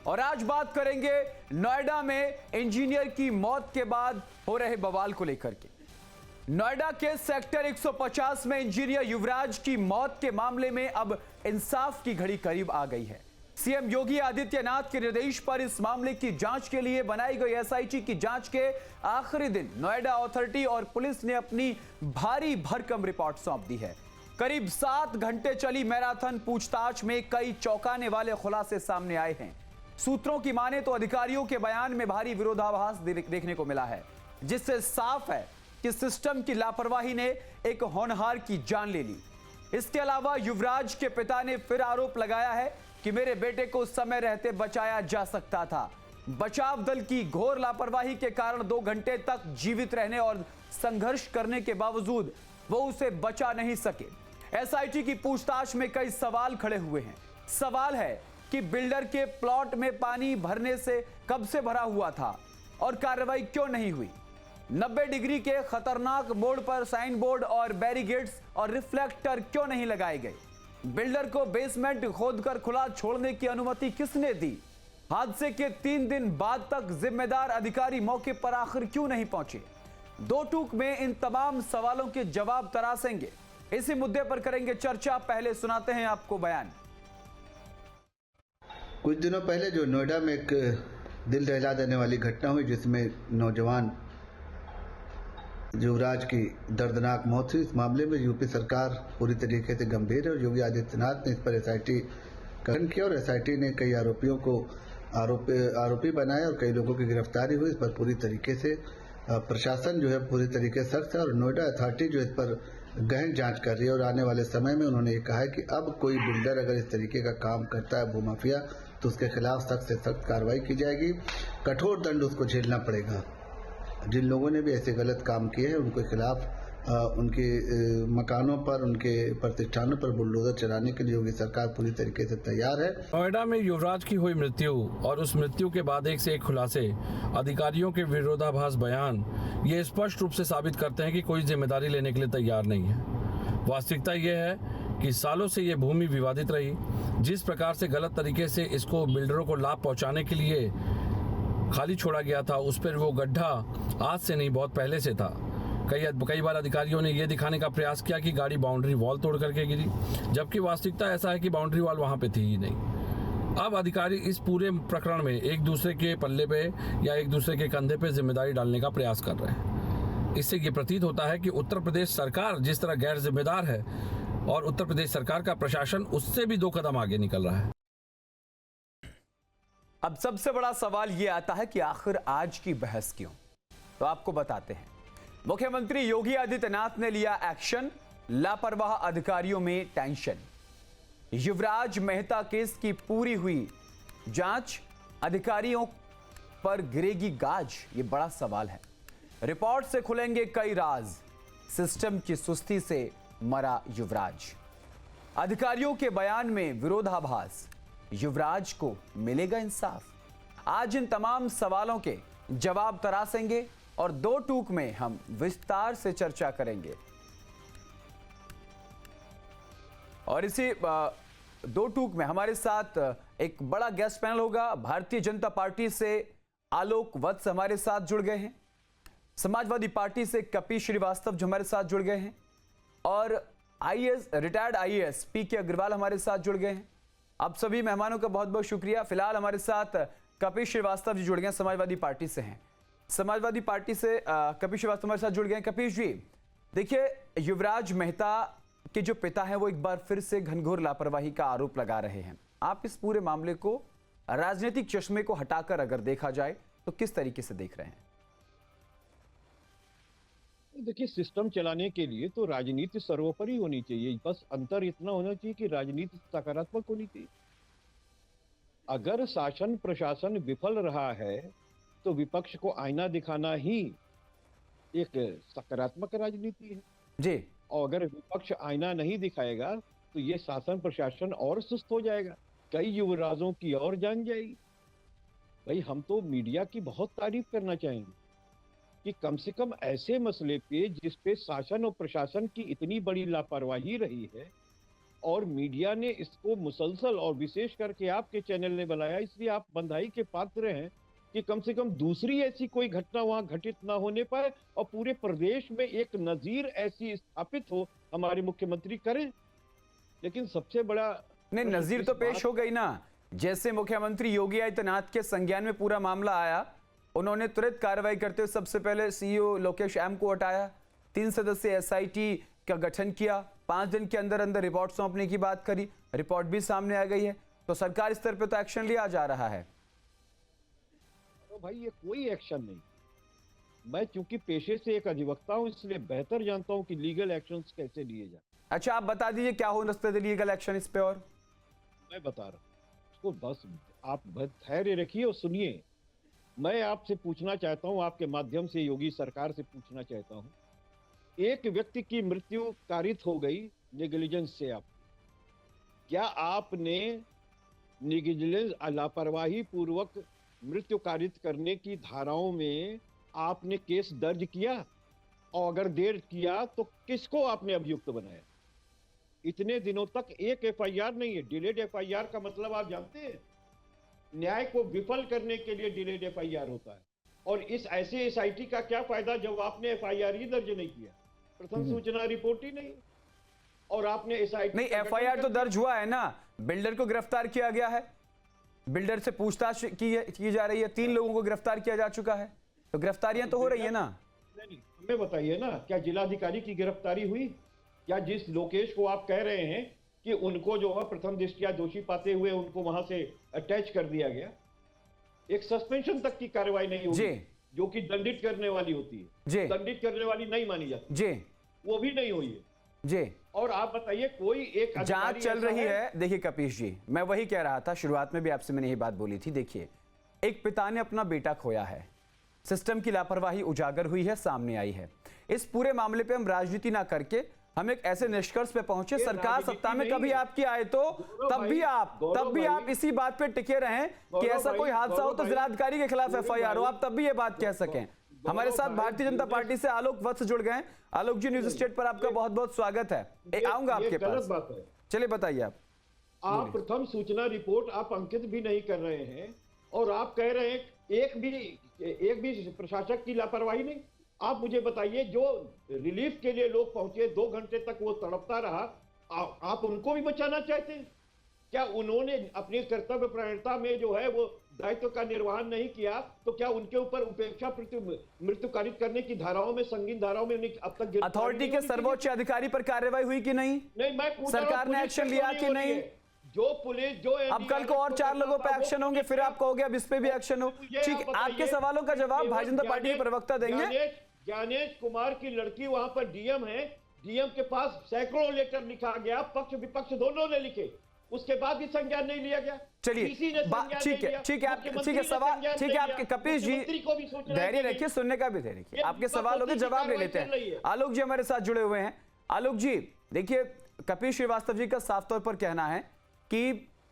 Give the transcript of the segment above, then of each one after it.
और आज बात करेंगे नोएडा में इंजीनियर की मौत के बाद हो रहे बवाल को लेकर के। नोएडा के सेक्टर 150 में इंजीनियर युवराज की मौत के मामले में अब इंसाफ की घड़ी करीब आ गई है। सीएम योगी आदित्यनाथ के निर्देश पर इस मामले की जांच के लिए बनाई गई एसआईटी की जांच के आखिरी दिन नोएडा अथॉरिटी और पुलिस ने अपनी भारी भरकम रिपोर्ट सौंप दी है। करीब 7 घंटे चली मैराथन पूछताछ में कई चौंकाने वाले खुलासे सामने आए हैं। सूत्रों की माने तो अधिकारियों के बयान में भारी विरोधाभास देखने को मिला है, जिससे साफ है कि सिस्टम की लापरवाही ने एक होनहार की जान ले ली। इसके अलावा युवराज के पिता ने फिर आरोप लगाया है कि मेरे बेटे को समय रहते बचाया जा सकता था। बचाव दल की घोर लापरवाही के कारण 2 घंटे तक जीवित रहने और संघर्ष करने के बावजूद वो उसे बचा नहीं सके। एसआईटी की पूछताछ में कई सवाल खड़े हुए हैं। सवाल है कि बिल्डर के प्लॉट में पानी भरने से कब से भरा हुआ था और कार्रवाई क्यों नहीं हुई। 90 डिग्री के खतरनाक मोड़ पर साइन बोर्ड और बैरिकेड्स और रिफ्लेक्टर क्यों नहीं लगाए गए। बिल्डर को बेसमेंट खोदकर खुला छोड़ने की अनुमति किसने दी। हादसे के 3 दिन बाद तक जिम्मेदार अधिकारी मौके पर आखिर क्यों नहीं पहुंचे। 2 टूक में इन तमाम सवालों के जवाब तरासेंगे। इसी मुद्दे पर करेंगे चर्चा। पहले सुनाते हैं आपको बयान। कुछ दिनों पहले जो नोएडा में एक दिल दहला देने वाली घटना हुई, जिसमें नौजवान युवराज की दर्दनाक मौत हुई, इस मामले में यूपी सरकार पूरी तरीके से गंभीर है और योगी आदित्यनाथ ने इस पर एसआईटी गठन किया और एसआईटी ने कई आरोपियों को आरोपी बनाया और कई लोगों की गिरफ्तारी हुई। इस पर पूरी तरीके से प्रशासन जो है पूरी तरीके से सख्त है और नोएडा अथॉरिटी जो इस पर गहन जांच कर रही है और आने वाले समय में उन्होंने ये कहा है कि अब कोई बिल्डर अगर इस तरीके का काम करता है भूमाफिया, तो उसके खिलाफ सख्त से सख्त कार्रवाई की जाएगी, कठोर दंड उसको झेलना पड़ेगा। जिन लोगों ने भी ऐसे गलत काम किए हैं उनके खिलाफ उनके मकानों पर, उनके प्रतिष्ठानों पर बुलडोजर चलाने के लिए योगी सरकार पूरी तरीके से तैयार है। नोएडा में युवराज की हुई मृत्यु और उस मृत्यु के बाद एक से एक खुलासे, अधिकारियों के विरोधाभास बयान, ये स्पष्ट रूप से साबित करते हैं कि कोई जिम्मेदारी लेने के लिए तैयार नहीं है। वास्तविकता ये है कि सालों से ये भूमि विवादित रही। जिस प्रकार से गलत तरीके से इसको बिल्डरों को लाभ पहुंचाने के लिए खाली छोड़ा गया था, उस पर वो गड्ढा आज से नहीं बहुत पहले से था। कई बार अधिकारियों ने यह दिखाने का प्रयास किया कि गाड़ी बाउंड्री वॉल तोड़ करके गिरी, जबकि वास्तविकता ऐसा है कि बाउंड्री वॉल वहां पे थी ही नहीं। अब अधिकारी इस पूरे प्रकरण में एक दूसरे के पल्ले पे या एक दूसरे के कंधे पे जिम्मेदारी डालने का प्रयास कर रहे हैं। इससे ये प्रतीत होता है कि उत्तर प्रदेश सरकार जिस तरह गैर जिम्मेदार है और उत्तर प्रदेश सरकार का प्रशासन उससे भी 2 कदम आगे निकल रहा है। अब सबसे बड़ा सवाल यह आता है कि आखिर आज की बहस क्यों। तो आपको बताते हैं। मुख्यमंत्री योगी आदित्यनाथ ने लिया एक्शन, लापरवाह अधिकारियों में टेंशन। युवराज मेहता केस की पूरी हुई जांच, अधिकारियों पर गिरेगी गाज, ये बड़ा सवाल है। रिपोर्ट से खुलेंगे कई राज। सिस्टम की सुस्ती से मरा युवराज। अधिकारियों के बयान में विरोधाभास, युवराज को मिलेगा इंसाफ। आज इन तमाम सवालों के जवाब तरासेंगे और 2 टूक में हम विस्तार से चर्चा करेंगे। और इसी 2 टूक में हमारे साथ एक बड़ा गेस्ट पैनल होगा। भारतीय जनता पार्टी से आलोक वत्स हमारे साथ जुड़ गए हैं, समाजवादी पार्टी से कपीश श्रीवास्तव जो हमारे साथ जुड़ गए हैं, और रिटायर्ड आईएएस पीके अग्रवाल हमारे साथ जुड़ गए हैं। आप सभी मेहमानों का बहुत बहुत शुक्रिया। फिलहाल हमारे साथ कपीश श्रीवास्तव जी जुड़ गए हैं, समाजवादी पार्टी से हैं। समाजवादी पार्टी से कपीश श्रीवास्तव हमारे साथ जुड़ गए हैं। कपीश जी, देखिए, युवराज मेहता के जो पिता हैं वो एक बार फिर से घनघोर लापरवाही का आरोप लगा रहे हैं। आप इस पूरे मामले को राजनीतिक चश्मे को हटाकर अगर देखा जाए तो किस तरीके से देख रहे हैं? देखिए, सिस्टम चलाने के लिए तो राजनीति सर्वोपरि होनी चाहिए। बस अंतर इतना होना चाहिए कि राजनीति सकारात्मक होनी चाहिए। अगर शासन प्रशासन विफल रहा है तो विपक्ष को आईना दिखाना ही एक सकारात्मक राजनीति है जी। और अगर विपक्ष आईना नहीं दिखाएगा तो ये शासन प्रशासन और सुस्त हो जाएगा, कई युवराजों की और जान जाएगी। भाई, हम तो मीडिया की बहुत तारीफ करना चाहेंगे कि कम से कम ऐसे मसले पे जिस पे शासन और प्रशासन की इतनी बड़ी लापरवाही रही है और मीडिया ने इसको मुसलसल और विशेष करके आपके चैनल ने बनाया, इसलिए आप बधाई के पात्र हैं कि कम से कम दूसरी ऐसी कोई घटना वहां घटित ना होने पाए और पूरे प्रदेश में एक नजीर ऐसी स्थापित हो, हमारे मुख्यमंत्री करें। लेकिन सबसे बड़ा नहीं, नजीर तो पेश हो गई ना। जैसे मुख्यमंत्री योगी आदित्यनाथ के संज्ञान में पूरा मामला आया, उन्होंने तुरंत कार्रवाई करते हुए सबसे पहले सीईओ लोकेश एम को हटाया, 3 सदस्यीय एसआईटी का गठन किया, 5 दिन के अंदर अंदर रिपोर्ट सौंपने की बात करी, रिपोर्ट भी सामने आ गई है। तो सरकार स्तर पर तो एक्शन लिया जा रहा है। तो भाई ये कोई एक्शन नहीं। मैं चूंकि पेशे से एक अधिवक्ता हूं, इसलिए बेहतर जानता हूं कि लीगल एक्शंस कैसे लिए जाए। अच्छा, आप बता दीजिए क्या हो सकता है लीगल एक्शन इस पे। और मैं बता रहा हूं उसको, बस आप धैर्य रखिए और सुनिए। मैं आपसे पूछना चाहता हूं, आपके माध्यम से योगी सरकार से पूछना चाहता हूं, एक व्यक्ति की मृत्यु कारित हो गई नेग्लिजेंस से, आप क्या आपने नेग्लिजेंस लापरवाही पूर्वक मृत्यु कारित करने की धाराओं में आपने केस दर्ज किया? और अगर देर किया तो किसको आपने अभियुक्त बनाया? इतने दिनों तक एक एफआईआर नहीं है। डिलेड एफआईआर का मतलब आप जानते हैं? न्याय को विफल करने के लिए डिलेड एफआईआर होता है। और इस ऐसे एसआईटी का क्या फायदा जब आपने एफआईआर ही दर्ज नहीं किया, प्रथम सूचना रिपोर्ट ही नहीं, और आपने एसआईटी नहीं, एफआईआर तो दर्ज हुआ है ना। बिल्डर को गिरफ्तार किया गया है, बिल्डर से पूछताछ की जा रही है, 3 लोगों को गिरफ्तार किया जा चुका है, तो गिरफ्तारियां तो हो रही है ना। नहीं, हमें बताइए ना, क्या जिलाधिकारी की गिरफ्तारी हुई? क्या जिस लोकेश को आप कह रहे हैं कि उनको जो है प्रथम दृष्टया दोषी पाते हुए उनको वहां से अटैच कर दिया गया, एक सस्पेंशन तक की कार्रवाई नहीं हुई जो कि दंडित करने वाली होती है, दंडित करने वाली नहीं मानी जाती जी, वो भी नहीं हुई है जी। और आप बताइए, कोई एक जांच चल रही है। देखिए कपीश जी, मैं वही कह रहा था, शुरुआत में भी आपसे मैंने यही बात बोली थी। देखिए, एक पिता ने अपना बेटा खोया है, सिस्टम की लापरवाही उजागर हुई है, सामने आई है। इस पूरे मामले पे हम राजनीति ना करके हम एक ऐसे निष्कर्ष पे पहुंचे, सरकार सत्ता में कभी आपकी आए तो तब भी आप इसी बात पे टिके रहें कि ऐसा कोई हादसा हो तो जिलाधिकारी के खिलाफ एफआईआर हो, आप तब भी ये बात कह सकें। हमारे साथ भारतीय जनता पार्टी से आलोक वत्स जुड़ गए। आलोक जी, न्यूज स्टेट पर आपका बहुत बहुत स्वागत है। आऊंगा आपके पास, चलिए बताइए। आप प्रथम सूचना रिपोर्ट आप अंकित भी नहीं कर रहे हैं और आप कह रहे हैं एक भी प्रशासक की लापरवाही नहीं। आप मुझे बताइए, जो रिलीफ के लिए लोग पहुंचे, 2 घंटे तक वो तड़पता रहा, आप उनको भी बचाना चाहते हैं क्या? उन्होंने अपनी कर्तव्य परायणता में जो है वो दायित्व का निर्वहन नहीं किया, तो क्या उनके ऊपर उपेक्षा मृत्यु कारित करने की धाराओं में, संगीन धाराओं में अब तक अथॉरिटी के सर्वोच्च अधिकारी पर कार्रवाई हुई कि नहीं? नहीं, मैं सरकार ने एक्शन लिया कि नहीं? जो पुलिस, जो अब कल को और 4 लोगों पे एक्शन होंगे, फिर आप कहोगे अब इस पे भी एक्शन हो। ठीक, आपके सवालों का जवाब भारतीय जनता पार्टी के प्रवक्ता देंगे। ज्ञानेश कुमार की लड़की वहां पर डीएम है, डीएम के पास सैकड़ों लेटर लिखा गया, पक्ष विपक्ष दोनों ने लिखे, उसके बाद भी संज्ञान नहीं लिया गया। चलिए ठीक है सवाल, ठीक है आपके कपीश जी, धैर्य रखिए, सुनने का भी धैर्य रखिए। आपके सवालों के जवाब ले लेते हैं। आलोक जी हमारे साथ जुड़े हुए हैं। आलोक जी, देखिए, कपीश श्रीवास्तव जी का साफ तौर पर कहना है कि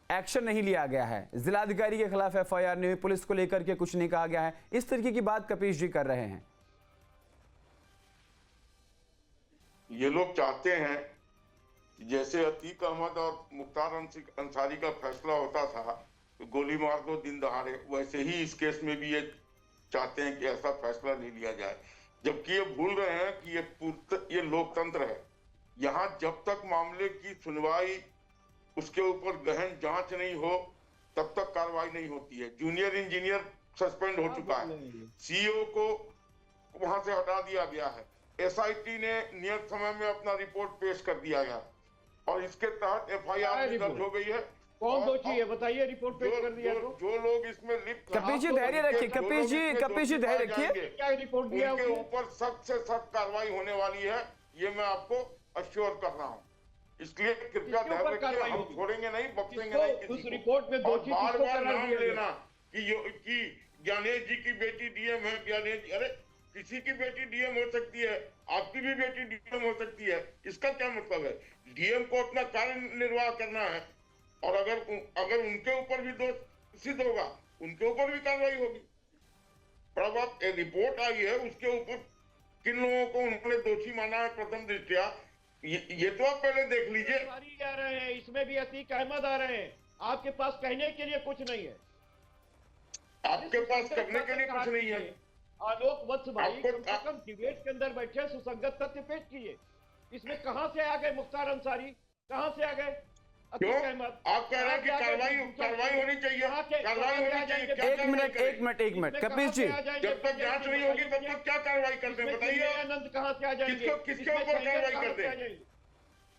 एक्शन नहीं लिया गया है, जिलाधिकारी के खिलाफ एफआईआर नहीं हुई, पुलिस को लेकर के कुछ नहीं कहा गया है, इस तरीके की बात कपीश जी कर रहे हैं। ये लोग चाहते हैं जैसे अतीक अहमद और मुख्तार अंसारी का फैसला होता था, गोली मार दो दिन दहाड़े, वैसे ही इस केस में भी ये चाहते हैं कि ऐसा फैसला नहीं लिया जाए। जबकि ये भूल रहे हैं कि ये लोकतंत्र है। यहाँ जब तक मामले की सुनवाई, उसके ऊपर गहन जांच नहीं हो, तब तक कार्रवाई नहीं होती है। जूनियर इंजीनियर सस्पेंड हो चुका है, सीईओ को वहां से हटा दिया गया है, एसआईटी ने नियत समय में अपना रिपोर्ट पेश कर दिया गया और इसके तहत एफआईआर दर्ज हो गई है। कौन दोषी है बताइए, रिपोर्ट पेश कर दिया तो? जो लोग इसमें लिप्त, कपीश जी धैर्य रखिए, कपीश जी धैर्य रखिए, क्या रिपोर्ट दिया, उनके ऊपर सख्त से सख्त कार्रवाई होने वाली है, ये मैं आपको अश्योर कर रहा हूँ। इसलिए कृपया ध्यान रखिए, हम छोड़ेंगे नहीं, बख्शेंगे नहीं किसी उस रिपोर्ट में दोषी बार बार नाम लेना कि ज्ञानेश जी की बेटी डीएम है, ज्ञानेश, अरे किसी की बेटी डीएम हो सकती है, आपकी भी बेटी डीएम हो सकती है, इसका क्या मतलब है? डीएम को अपना कार्य निर्वाह करना है और अगर उनके ऊपर भी दोष सिद्ध होगा, उनके ऊपर भी कार्रवाई होगी। पर अब रिपोर्ट आई है, उसके ऊपर किन लोगों को उन्होंने दोषी माना है प्रथम दृष्टया, ये तो आप पहले देख लीजिए। तिवारी आ रहे हैं, इसमें भी अतीक अहमद आ रहे हैं। आपके पास कहने के लिए कुछ नहीं है, आपके पास करने के लिए कुछ नहीं है। आलोक वत्स भाई आपको- कम से कम डिबेट के अंदर बैठे सुसंगत तथ्य पेश किए। इसमें कहां से आ गए मुख्तार अंसारी, कहां से आ गए अतीक क्यों? अहमद? आप कह रहे हैं कि कार्रवाई होनी चाहिए, कार्रवाई होनी चाहिए। क्या एक कार्रवाई मिनट करें? एक मिनट एक मिनट कपिल जी, जब तक जांच नहीं होगी तब तक क्या कार्रवाई करते हैं बताइए। आनंद कहां से आ जाएंगे? किसके ऊपर कार्रवाई करते हैं?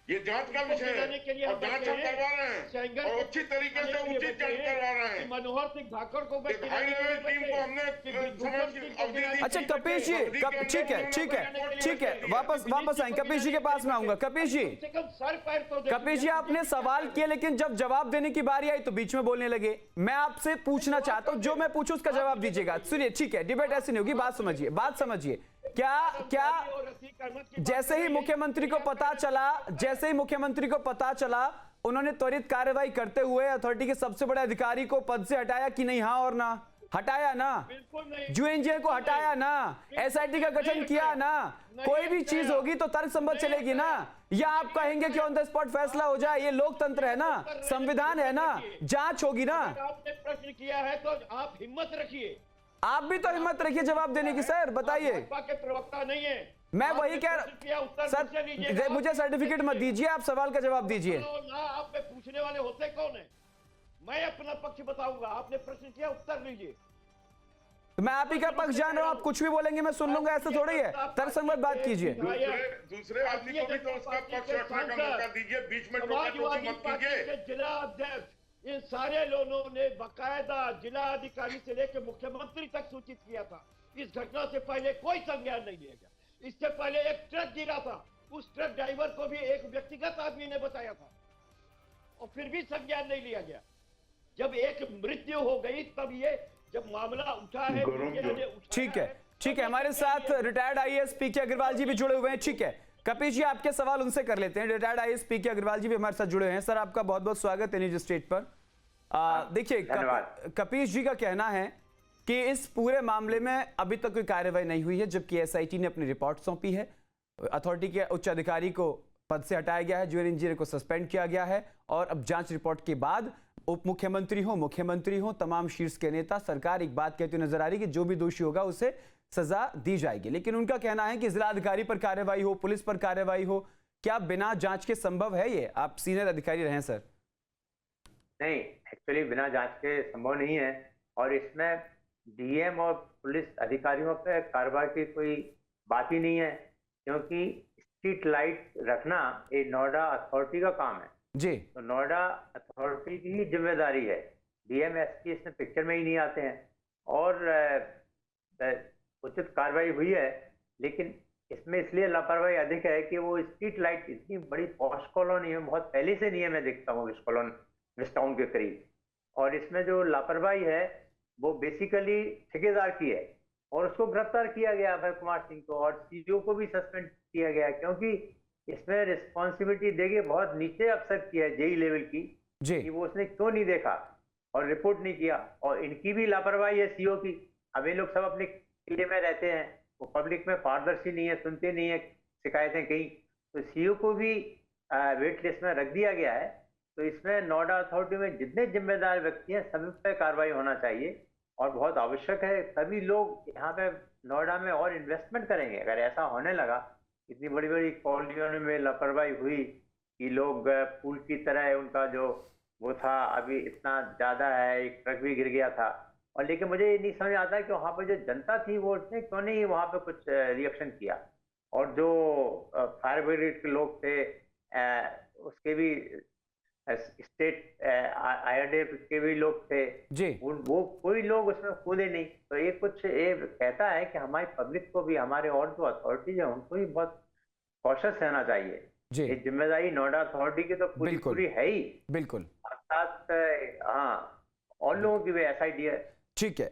ये जांच का विषय है और जांच हम करवा रहे हैं और अच्छी तरीके से उचित जांच करवा रहे हैं। मनोहर सिंह धाकड़ को हाई लेवल टीम को हमने समय की अवधि दी। अच्छा कपिल जी, ठीक है, वापस आएंगे कपिल जी के पास में आऊंगा। कपिल जी, सर पैर तो कपिल जी आपने सवाल किए लेकिन जब जवाब देने की बारी आई तो बीच में बोलने लगे। मैं आपसे पूछना चाहता हूं, जो मैं पूछूं उसका जवाब दीजिएगा। सुनिए, ठीक है, डिबेट ऐसी नहीं होगी, बात समझिए। क्या जैसे ही मुख्यमंत्री को पता चला उन्होंने त्वरित कार्रवाई करते हुए अथॉरिटी के सबसे बड़े अधिकारी को पद से हटाया कि नहीं? हाँ और ना? हटाया ना? बिल्कुल नहीं। जो इंजीनियर को हटाया ना? एसआईटी का गठन किया ना? कोई भी चीज होगी तो तर्क संबद्ध चलेगी ना? या आप कहेंगे कि ऑन द स्पॉट फैसला हो जाए? ये लोकतंत्र है ना, संविधान है ना, जांच होगी ना। आपने प्रश्न किया है तो आप हिम्मत रखिए, आप भी तो हिम्मत रखिए जवाब देने की। सर बताइए। भाजपा के प्रवक्ता नहीं है। मैं वही कह उत्तर सर, मुझसे लीजिएगा। मुझे सर्टिफिकेट मत दीजिए, आप सवाल का जवाब दीजिए। ना आप पे पूछने वाले होते कौन है? मैं अपना पक्ष बताऊंगा, आपने प्रश्न किया उत्तर लीजिए। तो मैं आप ही का पक्ष जान रहा हूं, आप कुछ भी बोलेंगे मैं सुन लूंगा, ऐसा थोड़ी है। तर्कसंगत बात कीजिए। दूसरे आदमी को भी तो उसका पक्ष रखने का मौका दीजिए, बीच में टोका-टोकी मत कीजिए। जिला अध्यक्ष इन सारे लोगों ने बकायदा जिला अधिकारी से लेकर मुख्यमंत्री तक सूचित किया था। इस घटना से पहले कोई संज्ञान नहीं लिया गया। इससे पहले एक ट्रक गिरा था, उस ट्रक ड्राइवर को भी एक व्यक्तिगत आदमी ने बताया था और फिर भी संज्ञान नहीं लिया गया। जब एक मृत्यु हो गई तब ये जब मामला उठा है, ठीक है, हमारे साथ रिटायर्ड आईएएस पीके अग्रवाल जी भी जुड़े हुए हैं। ठीक है कपिल जी, आपके सवाल उनसे कर लेते हैं। रिटायर्ड आईएएस पीके अग्रवाल जी भी हमारे साथ जुड़े हैं। सर आपका बहुत बहुत स्वागत है न्यूज स्टेट पर। देखिए कपिल जी का कहना है कि इस पूरे मामले में अभी तक कोई कार्रवाई नहीं हुई है, जबकि एसआईटी ने अपनी रिपोर्ट सौंपी है। अथॉरिटी के उच्च अधिकारी को पद से हटाया गया है, जूनियर इंजीनियर को सस्पेंड किया गया है और अब जांच रिपोर्ट के बाद उप मुख्यमंत्री हो, तमाम शीर्ष के नेता, सरकार एक बात कहती नजर आ रही है कि जो भी दोषी होगा उसे सजा दी जाएगी। लेकिन उनका कहना है कि जिला अधिकारी पर कार्रवाई हो, पुलिस पर कार्रवाई हो, क्या बिना जांच के संभव है ये? आप सीनियर अधिकारी रहे हैं सर। नहीं, एक्चुअली बिना जांच के संभव नहीं है और इसमें डीएम और पुलिस अधिकारियों पे कार्रवाई की कोई बात ही नहीं है, क्योंकि स्ट्रीट लाइट रखना ये नोएडा अथॉरिटी का काम है जी। तो नोएडा अथॉरिटी की ही जिम्मेदारी है। डीएम एसपी इसमें पिक्चर में ही नहीं आते हैं और उचित कार्रवाई हुई है, लेकिन इसमें इसलिए लापरवाही अधिक है कि वो स्ट्रीट लाइट इतनी बड़ी पॉश कॉलोनी है, बहुत पहले से नहीं है, मैं देखता हूँ वेस्ट टाउन के करीब, और इसमें जो लापरवाही है वो बेसिकली ठेकेदार की है और उसको गिरफ्तार किया गया अभय कुमार सिंह को और सीईओ को भी सस्पेंड किया गया, क्योंकि इसमें रिस्पॉन्सिबिलिटी देके बहुत नीचे अफसर की है जेई लेवल की जी। कि वो उसने क्यों नहीं देखा और रिपोर्ट नहीं किया, और इनकी भी लापरवाही है सीईओ की। अब ये लोग सब अपने किले में रहते हैं, वो पब्लिक में पारदर्शी नहीं है, सुनते नहीं है शिकायतें कहीं, तो सीईओ को भी वेट लिस्ट में रख दिया गया है। तो इसमें नोएडा अथॉरिटी में जितने जिम्मेदार व्यक्ति हैं सभी पे कार्रवाई होना चाहिए और बहुत आवश्यक है। तभी लोग यहाँ पे नोएडा में और इन्वेस्टमेंट करेंगे। अगर ऐसा होने लगा, इतनी बड़ी बड़ी कॉलोनियों में लापरवाही हुई कि लोग पुल की तरह उनका जो वो था अभी इतना ज्यादा है, एक ट्रक भी गिर गया था, और लेकिन मुझे ये नहीं समझ आता कि वहाँ पर जो जनता थी वो उसने क्यों नहीं वहाँ पे कुछ रिएक्शन किया, और जो फायर ब्रिगेड के लोग थे उसके भी स्टेट आईआरडीएफ के भी लोग थे जी, वो कोई लोग उसमें कूदे नहीं। तो ये कुछ ये कहता है कि हमारी पब्लिक को भी, हमारे और जो अथॉरिटीज है उनको भी बहुत कॉशियस रहना चाहिए जी। ये जिम्मेदारी नोएडा अथॉरिटी की तो पूरी है ही, बिल्कुल, साथ हाँ और लोगों की भी एसआईटी है, ठीक है,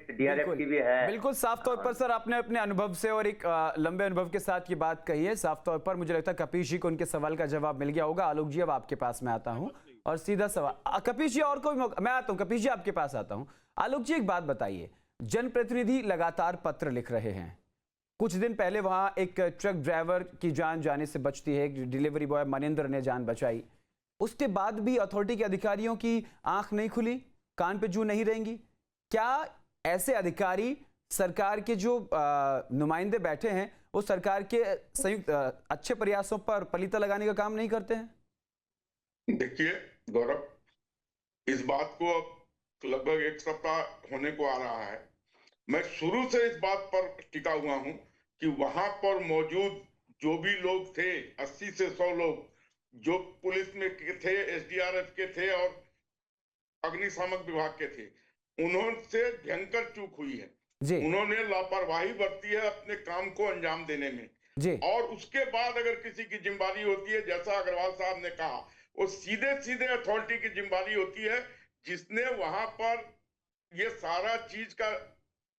डीआरएफ की भी है। बिल्कुल साफ तौर पर सर आपने अपने अनुभव से और एक लंबे अनुभव के साथ ये बात कही है। साफ तौर पर मुझे लगता है कपिल जी को उनके सवाल का जवाब मिल गया होगा। आलोक जी अब आपके पास में आता हूं और सीधा सवाल कपिल जी, और कोई मौका मैं आता हूं, कपिल जी आपके पास आता हूं। आलोक जी एक बात बताइए, जनप्रतिनिधि लगातार पत्र लिख रहे हैं, कुछ दिन पहले वहां एक ट्रक ड्राइवर की जान जाने से बचती है, एक डिलीवरी बॉय मनिंदर ने जान बचाई। उसके बाद भी अथॉरिटी के अधिकारियों की आंख नहीं खुली, कान पे जू नहीं रहेंगी। क्या ऐसे अधिकारी सरकार के जो नुमाइंदे बैठे हैं वो सरकार के संयुक्त अच्छे प्रयासों पर पलीता लगाने का काम नहीं करते हैं? देखिए गौरव, इस बात को अब लगभग एक सप्ताह होने को आ रहा है। मैं शुरू से इस बात पर टिका हुआ हूं कि वहां पर मौजूद जो भी लोग थे, 80 से 100 लोग जो पुलिस में के थे, एसडीआरएफ के थे और अग्निशामक विभाग के थे, उन्होंने भयंकर चूक हुई है। उन्होंने लापरवाही बरती है अपने काम को अंजाम देने में। और उसके बाद अगर किसी की जिम्मेदारी होती है, जैसा अग्रवाल साहब ने कहा, वो सीधे सीधे अथॉरिटी की जिम्मेदारी होती है, जिसने वहां पर ये सारा चीज का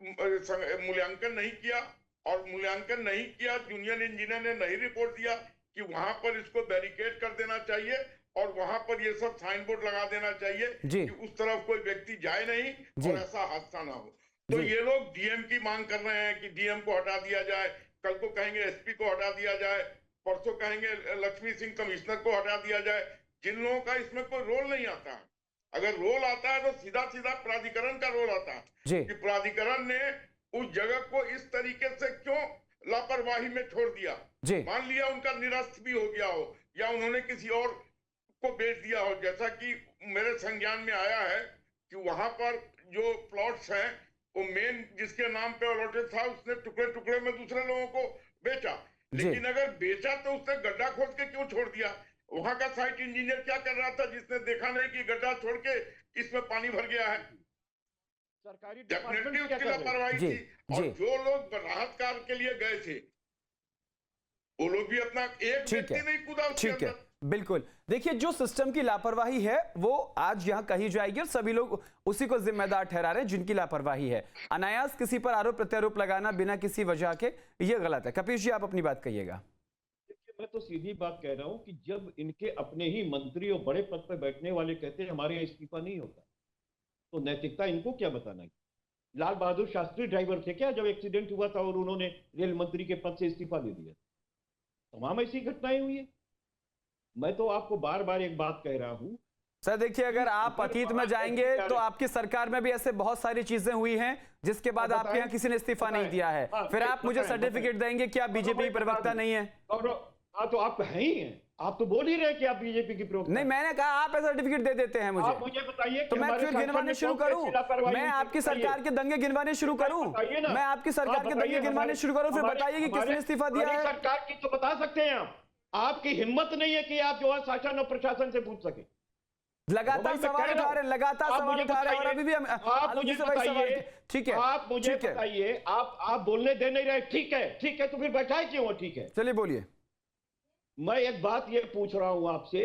मूल्यांकन नहीं किया। और मूल्यांकन नहीं किया, जूनियर इंजीनियर ने नहीं रिपोर्ट दिया कि वहां पर इसको बैरिकेड कर देना चाहिए और वहां पर ये सब साइन बोर्ड लगा देना चाहिए कि उस तरफ कोई व्यक्ति जाए नहीं और ऐसा हादसा ना हो। तो ये लोग डीएम की मांग कर रहे हैं कि डीएम को हटा दिया जाए, कल को कहेंगे एसपी को हटा दिया जाए, परसों कहेंगे लक्ष्मी सिंह कमिश्नर को हटा दिया जाए, जिन लोगों का इसमें कोई रोल नहीं आता है। अगर रोल आता है तो सीधा सीधा प्राधिकरण का रोल आता है कि प्राधिकरण ने उस जगह को इस तरीके से क्यों लापरवाही में छोड़ दिया। मान लिया उनका निरस्त भी हो गया हो या उन्होंने किसी और को बेच दिया हो, जैसा कि मेरे संज्ञान में आया है कि वहां पर जो प्लॉट्स हैं वो मेन जिसके नाम पे अलॉटेड था, उसने टुकड़े टुकड़े में दूसरे लोगों को बेचा। लेकिन अगर बेचा तो उसने गड्ढा खोद के क्यों छोड़ दिया? वहां का साइट इंजीनियर क्या कर रहा था जिसने देखा नहीं कि गड्ढा छोड़ के इसमें पानी भर गया है? सरकारी डेफिनेटली उसकी लापरवाही थी। और जो लोग राहत कार्य के लिए गए थे वो लोग भी अपना एक व्यक्ति नहीं कूदा उसके अंदर। बिल्कुल। देखिए, जो सिस्टम की लापरवाही है वो आज यहां कही जाएगी और सभी लोग उसी को जिम्मेदार ठहरा रहे हैं जिनकी लापरवाही है। अनायास किसी पर आरोप प्रत्यारोप लगाना बिना किसी वजह के ये गलत है। कपीश जी, आप अपनी बात कहिएगा। मैं तो सीधी बात कह रहा हूं कि जब इनके अपने ही मंत्री और बड़े पद पर बैठने वाले कहते हैं हमारे यहाँ इस्तीफा नहीं होता, तो नैतिकता इनको क्या बताना है? लाल बहादुर शास्त्री ड्राइवर थे क्या जब एक्सीडेंट हुआ था और उन्होंने रेल मंत्री के पद से इस्तीफा दे दिया? तमाम ऐसी घटनाएं हुई है। मैं तो आपको बार बार एक बात कह रहा हूं सर, देखिए, अगर आप अतीत में जाएंगे तो आपकी सरकार में भी ऐसे बहुत सारी चीजें हुई हैं जिसके बाद आपके यहाँ किसी ने इस्तीफा नहीं दिया है। फिर आप मुझे सर्टिफिकेट देंगे कि आप बीजेपी प्रवक्ता नहीं है? हाँ, तो आप है ही हैं। आप तो बोल ही रहे कि आप बीजेपी की प्रवक्ता। नहीं, मैंने कहा आप सर्टिफिकेट दे देते हैं मुझे। आप मुझे बताइए तो मैं फिर गिनवाने शुरू करूं? मैं आपकी सरकार के दंगे गिनवाने शुरू करूं? मैं आपकी सरकार के दंगे गिनवाने शुरू करूं? फिर बताइए कि किसने इस्तीफा दिया है? सरकार की तो बता सकते हैं आप। आपकी हिम्मत नहीं है कि आप जो है शासन और प्रशासन से पूछ सके। लगातार सवाल उठा रहे, लगातार सवाल उठा रहे और अभी भी आप मुझे बताइए। ठीक है, आप मुझे बताइए। आप बोलने दे नहीं रहे। ठीक है, तो फिर बैठाए क्यों? ठीक है, चलिए बोलिए। मैं एक बात ये पूछ रहा हूं आपसे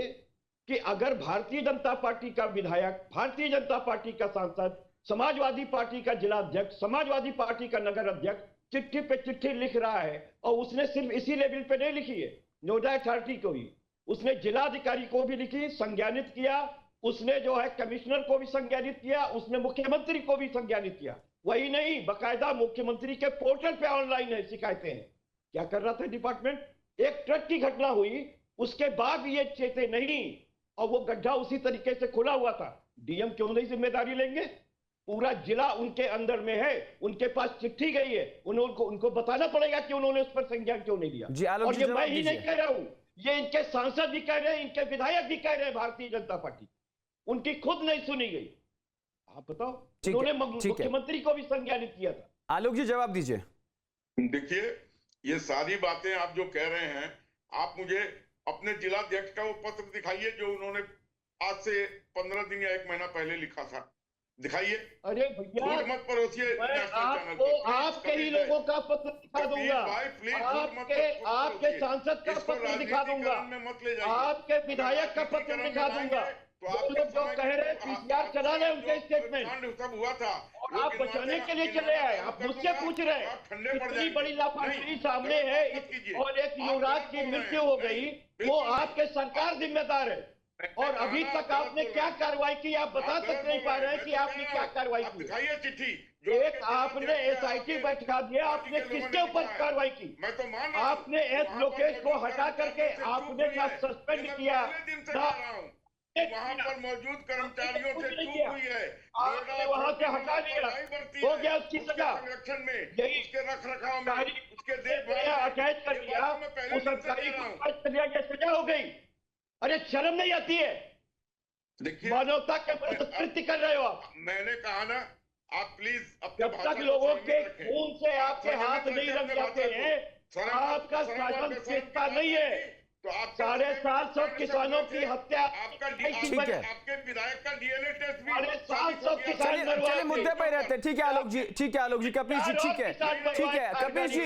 कि अगर भारतीय जनता पार्टी का विधायक, भारतीय जनता पार्टी का सांसद, समाजवादी पार्टी का जिला अध्यक्ष, समाजवादी पार्टी का नगर अध्यक्ष चिट्ठी पे चिट्ठी लिख रहा है और उसने सिर्फ इसी लेवल पे नहीं लिखी है, नोडा अथॉरिटी को भी, उसने जिलाधिकारी को भी लिखी, संज्ञानित किया, उसने जो है कमिश्नर को भी संज्ञानित किया, उसने मुख्यमंत्री को भी संज्ञानित किया। वही नहीं, बकायदा मुख्यमंत्री के पोर्टल पे ऑनलाइन है शिकायतें हैं। क्या कर रहा था डिपार्टमेंट? एक ट्रक की घटना हुई, उसके बाद ये चेते नहीं और वो गड्ढा उसी तरीके से खुला हुआ था। डीएम क्यों नहीं जिम्मेदारी लेंगे? पूरा जिला उनके अंदर में है, उनके पास चिट्ठी गई है, उनको बताना पड़ेगा कि उन्होंने उस पर संज्ञान क्यों नहीं लिया। और ये मैं ही नहीं कह रहा हूं, ये इनके सांसद भी कह रहे हैं, इनके विधायक भी कह रहे हैं, भारतीय जनता पार्टी उनकी खुद नहीं सुनी गई। आप बताओ, उन्होंने मुख्यमंत्री को भी संज्ञानित किया था। आलोक जी, जवाब दीजिए। देखिए, ये सारी बातें आप जो कह रहे हैं, आप मुझे अपने जिलाध्यक्ष का वो पत्र दिखाइए जो उन्होंने आज से 15 दिन या 1 महीना पहले लिखा था। दिखाइए। अरे भैया, मत परोसिए। आपको आपके ही लोगों का पत्र दिखा दूंगा, आपके सांसद का पत्र दिखा दूंगा, आपके विधायक का पत्र दिखा दूंगा। तो आप लोग जो कह रहे हैं पीसीआर चला रहे उनके स्टेटमेंट सब हुआ था और आप बचाने के लिए चले आए। आप मुझसे पूछ रहे हैं इतनी बड़ी लापरवाही सामने है और एक युवराज की मृत्यु हो गई, वो आपके सरकार जिम्मेदार है। और अभी तक आपने क्या कार्रवाई की, आप बता तक नहीं पा रहे हैं कि आपने क्या कार्रवाई की। दिखाइए चिट्ठी। एक आपने SIT बैठा दिया, आपने किसके ऊपर कार्रवाई की? मैं तो मान रहा हूं। आपने एस लोकेश को हटा करके आपने ना सस्पेंड किया, ना वहां पर मौजूद कर्मचारियों से चूक हुई है। आपने वहां से हटा दिया, हो गया उसकी सजा। संरक्षण में, यही उसके रख रखाव में, उसके देखभाल में अटैच कर दिया, उस अधिकारी को अटैच कर दिया, ये सजा हो गई। अरे शर्म नहीं आती है? देखिए, मानवता के विरुद्ध कृत्य कर रहे हो आप। मैंने कहा ना, आप प्लीज जब तक लोगों के खून से आपके हाथ नहीं रंग जाते हैं, आपका शासन चेतता नहीं है। तो आप 750 किसानों की हत्या, ठीक है। आपके विधायक का DNA टेस्ट भी 750 किसान चलिए मुद्दे पर रहते हैं। ठीक है आलोक जी, ठीक है आलोक जी, कपिश जी, ठीक है, ठीक है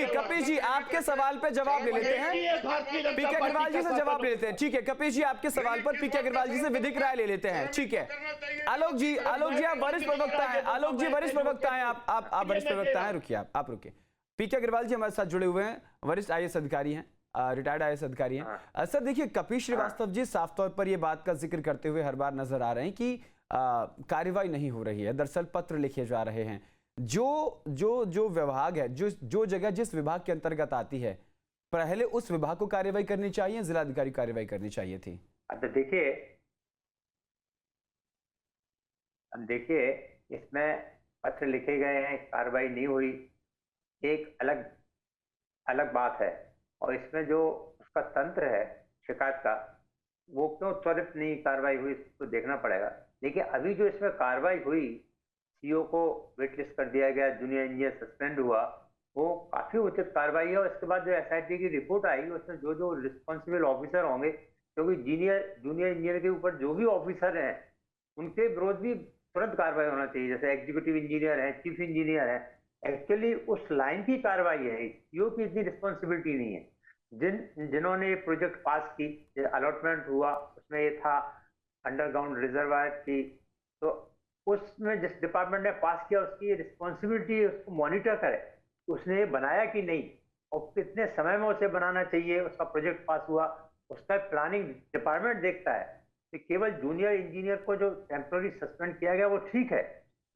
कपिश जी आपके सवाल पे जवाब ले लेते हैं। पीके अग्रवाल जी से जवाब ले लेते हैं। ठीक है कपिश जी, आपके सवाल पर पीके अग्रवाल जी से विधिक राय ले लेते हैं। ठीक है आलोक जी आप वरिष्ठ प्रवक्ता हैं। आलोक जी वरिष्ठ प्रवक्ता हैं, आप वरिष्ठ प्रवक्ता हैं। रुकिए आप रुकिए। पीके अग्रवाल जी हमारे साथ जुड़े हुए हैं, वरिष्ठ IAS अधिकारी हैं, रिटायर्ड IAS अधिकारी हैं। सर देखिए, कपिश श्रीवास्तव जी साफ तौर पर यह बात का जिक्र करते हुए हर बार नजर आ रहे हैं कि कार्रवाई नहीं हो रही है। दरअसल पत्र लिखे जा रहे हैं। जो विभाग है, जो जगह जिस विभाग के अंतर्गत आती है, पहले उस विभाग को कार्रवाई करनी चाहिए, जिलाधिकारी कार्रवाई करनी चाहिए थी। अब देखिए इसमें पत्र लिखे गए हैं, कार्रवाई नहीं हुई, एक अलग बात है। और इसमें जो उसका तंत्र है शिकायत का, वो क्यों त्वरित नहीं कार्रवाई हुई, इसको देखना पड़ेगा। देखिए अभी जो इसमें कार्रवाई हुई, CO को वेटलिस्ट कर दिया गया, जूनियर इंजीनियर सस्पेंड हुआ, वो काफी उचित कार्रवाई है। और इसके बाद जो SIT की रिपोर्ट आई, उसमें जो रिस्पॉन्सिबल ऑफिसर होंगे, क्योंकि जूनियर इंजीनियर के ऊपर जो भी ऑफिसर हैं, उनके विरोध भी तुरंत कार्रवाई होना चाहिए। जैसे एग्जीक्यूटिव इंजीनियर है, चीफ इंजीनियर है, एक्चुअली उस लाइन की कार्रवाई है, CO की इतनी रिस्पॉन्सिबिलिटी नहीं है। जिन्होंने ये प्रोजेक्ट पास की, अलॉटमेंट हुआ, उसमें ये था अंडरग्राउंड रिजर्वायर की, तो उसमें जिस डिपार्टमेंट ने पास किया उसकी रिस्पॉन्सिबिलिटी उसको मॉनिटर करे, उसने ये बनाया कि नहीं और कितने समय में उसे बनाना चाहिए। उसका प्रोजेक्ट पास हुआ, उसका प्लानिंग डिपार्टमेंट देखता है। तो केवल जूनियर इंजीनियर को जो टेम्पररी सस्पेंड किया गया वो ठीक है,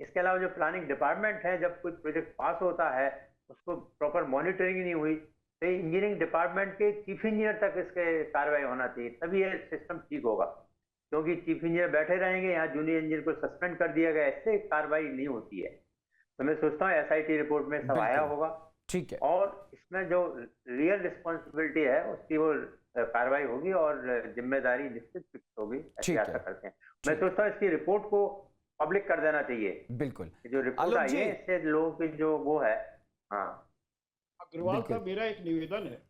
इसके अलावा जो प्लानिंग डिपार्टमेंट है, जब कोई प्रोजेक्ट पास होता है उसको प्रॉपर मॉनिटरिंग नहीं हुई, तो इंजीनियरिंग डिपार्टमेंट के चीफ इंजीनियर तक इसके कार्रवाई होना चाहिए, तभी ये सिस्टम ठीक होगा। क्योंकि चीफ इंजीनियर बैठे रहेंगे, यहाँ जूनियर इंजीनियर को सस्पेंड कर दिया गया, इससे कार्रवाई नहीं होती है। तो मैं सोचता हूँ SIT रिपोर्ट में सब आया होगा, ठीक है, और इसमें जो रियल रिस्पॉन्सिबिलिटी है उसकी वो कार्रवाई होगी और जिम्मेदारी निश्चित फिक्स होगी, ऐसी आशा करते हैं। मैं सोचता हूँ इसकी रिपोर्ट को पब्लिक कर देना चाहिए। बिल्कुल, जो रिपोर्ट आई है इससे लोगों की जो वो है। हाँ अग्रवाल साहब, मेरा एक निवेदन है,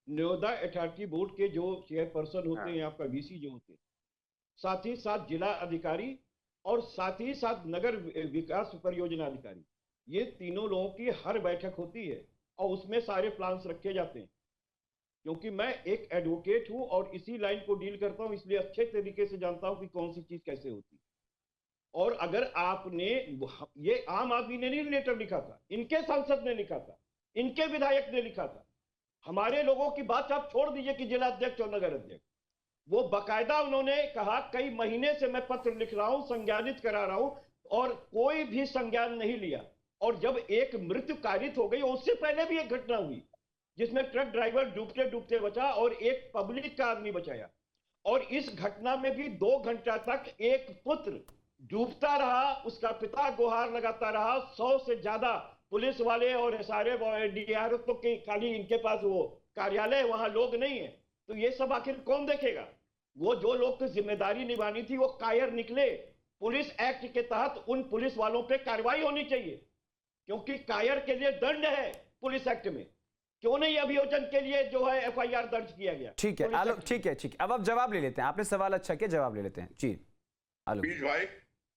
नोएडा अथॉरिटी बोर्ड के जो चेयरपर्सन होते हैं, आपका VC जो होते हैं, साथ ही साथ जिला अधिकारी और साथ ही साथ नगर विकास परियोजना अधिकारी, ये तीनों लोगों की हर बैठक होती है और उसमें सारे प्लान्स रखे जाते हैं। क्योंकि मैं एक एडवोकेट हूं और इसी लाइन को डील करता हूं, इसलिए अच्छे तरीके से जानता हूं कि कौन सी चीज कैसे होती है। और अगर आपने, ये आम आदमी ने नहीं लेटर लिखा था, इनके सांसद ने लिखा था, इनके विधायक ने लिखा था। हमारे लोगों की बात आप छोड़ दीजिए कि जिला अध्यक्ष और नगर अध्यक्ष, वो बकायदा उन्होंने कहा कई महीने से मैं पत्र लिख रहा हूं, संज्ञानित करा रहा हूं, और कोई भी संज्ञान नहीं लिया। और जब एक मृत्यु कारित हो गई, उससे पहले भी एक घटना हुई जिसमें ट्रक ड्राइवर डूबते डूबते बचा और एक पब्लिक का आदमी बचाया। और इस घटना में भी 2 घंटा तक एक पुत्र डूबता रहा, उसका पिता गुहार लगाता रहा। 100 से ज्यादा पुलिस वाले और सारे DRF तो खाली इनके पास वो कार्यालय, वहां लोग नहीं है। तो ये सब आखिर कौन देखेगा? वो जो लोग की जिम्मेदारी निभानी थी वो कायर निकले। पुलिस एक्ट के तहत उन पुलिस वालों पे कार्रवाई होनी चाहिए, क्योंकि कायर के लिए दंड है पुलिस एक्ट में। क्यों नहीं अभियोजन के लिए जो है FIR दर्ज किया गया? ठीक है आलोक, ठीक है। अब आप जवाब ले लेते हैं, आपने सवाल अच्छा किया, जवाब ले लेते हैं जी आलोक भाई।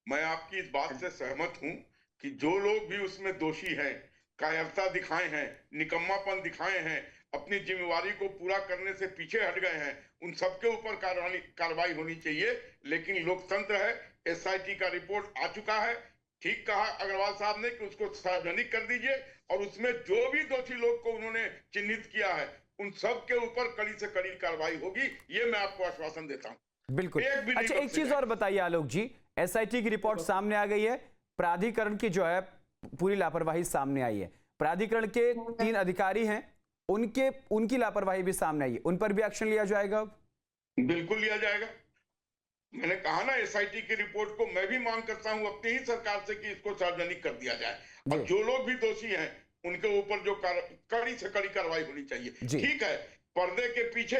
मैं आपकी इस बात से सहमत हूं कि जो लोग भी उसमें दोषी हैं, कायरता दिखाए हैं, निकम्मापन दिखाए हैं, अपनी जिम्मेवारी को पूरा करने से पीछे हट गए हैं, उन सबके ऊपर कार्रवाई होनी चाहिए। लेकिन लोकतंत्र है, SIT का रिपोर्ट आ चुका है। ठीक कहा अग्रवाल साहब ने कि उसको सार्वजनिक कर दीजिए, और उसमें जो भी दोषी लोग को उन्होंने चिन्हित किया है, उन सब के ऊपर कड़ी से कड़ी कार्रवाई होगी, ये मैं आपको आश्वासन देता हूं। बिल्कुल। एक भी नहीं अच्छा, एक बख्शे चीज और बताइए आलोक जी, एसआईटी की रिपोर्ट सामने आ गई है, प्राधिकरण की जो है पूरी लापरवाही सामने आई है, प्राधिकरण के 3 अधिकारी हैं, उनकी लापरवाही भी सामने आई है, उन पर भी एक्शन लिया जाएगा अब? बिल्कुल लिया जाएगा। मैंने कहा ना, एसआईटी की रिपोर्ट को मैं भी मांग करता हूं अपनी ही सरकार से कि इसको सार्वजनिक कर दिया जाए, और जी। जो लोग भी दोषी हैं उनके ऊपर जो कड़ी से कड़ी कार्रवाई होनी चाहिए। जी। ठीक है, पर्दे के पीछे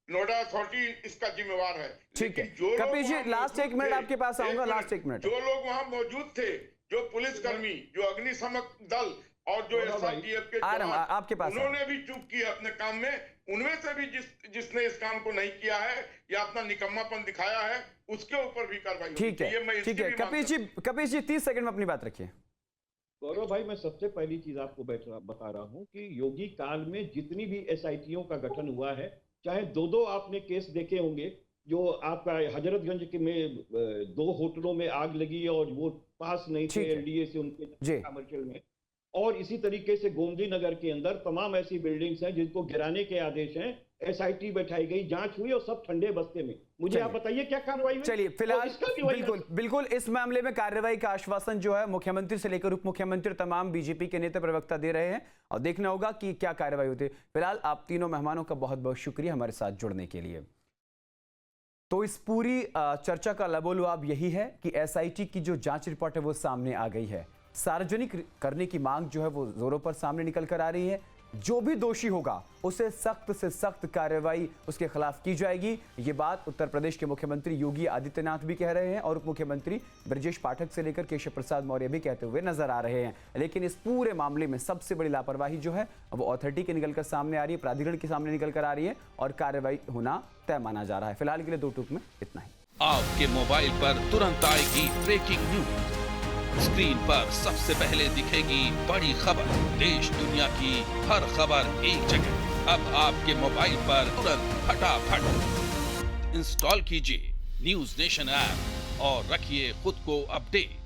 नोएडा अथॉरिटी इसका जिम्मेवार है, ठीक है। लेकिन जो लोग कपिल जी, वहां लास्ट मौजूद एक मिनट थे- आपके पास आऊंगा, लास्ट एक मिनट। जो लोग वहां मौजूद थे, जो पुलिसकर्मी, जो अग्निशमक दल और जो एसआरपीएफ के आ रहा हूं, जवान, आपके पास उन्होंने भी चूक की अपने काम में। उनमें से भी जिसने इस काम को नहीं किया है या अपना निकम्मापन दिखाया है, उसके ऊपर भी कार्रवाई होनी ठीक चाहिए। मैं है, इसकी ठीक है। भी मांग कपिल जी 30 सेकंड में अपनी बात रखिए। गौरव भाई, मैं सबसे पहली चीज आपको बता रहा हूं कि योगी काल में जितनी भी एसआईटीओ का गठन हुआ है, चाहे दो आपने केस देखे होंगे, जो आपका हजरतगंज के में 2 होटलों में आग लगी और वो पास नहीं थे ठीक है। एलडीए से उनके जी। कमर्शियल में, और इसी तरीके से गोमती नगर के अंदर तमाम ऐसी बिल्डिंग्स हैं जिनको गिराने के आदेश हैं, एसआईटी बैठाई गई, जांच हुई और सब ठंडे बस्ते में। मुझे चलिए। आप बताइए क्या कार्रवाई हुई? चलिए, और फिलहाल इसका भी वही बिल्कुल इस मामले में कार्रवाई का आश्वासन जो है मुख्यमंत्री से लेकर उप मुख्यमंत्री तमाम बीजेपी के नेता प्रवक्ता दे रहे हैं, और देखना होगा कि क्या कार्रवाई होती है। फिलहाल आप तीनों मेहमानों का बहुत बहुत शुक्रिया हमारे साथ जुड़ने के लिए। तो इस पूरी चर्चा का लबोलुआब यही है कि एसआईटी की जो जांच रिपोर्ट है वो सामने आ गई है, सार्वजनिक करने की मांग जो है वो जोरों पर सामने निकल कर आ रही है। जो भी दोषी होगा उसे सख्त से सख्त कार्रवाई उसके खिलाफ की जाएगी। ये बात उत्तर प्रदेश के मुख्यमंत्री योगी आदित्यनाथ भी कह रहे हैं, और उप मुख्यमंत्री ब्रजेश पाठक से लेकर केशव प्रसाद मौर्य भी कहते हुए नजर आ रहे हैं। लेकिन इस पूरे मामले में सबसे बड़ी लापरवाही जो है वो अथॉरिटी के निकलकर सामने आ रही है, प्राधिकरण के सामने निकल कर आ रही है, और कार्रवाई होना तय माना जा रहा है। फिलहाल के लिए 2 टूक में इतना ही। आपके मोबाइल पर तुरंत आएगी ब्रेकिंग न्यूज, स्क्रीन पर सबसे पहले दिखेगी बड़ी खबर, देश दुनिया की हर खबर एक जगह। अब आपके मोबाइल पर तुरंत फटाफट इंस्टॉल कीजिए न्यूज नेशन ऐप और रखिए खुद को अपडेट।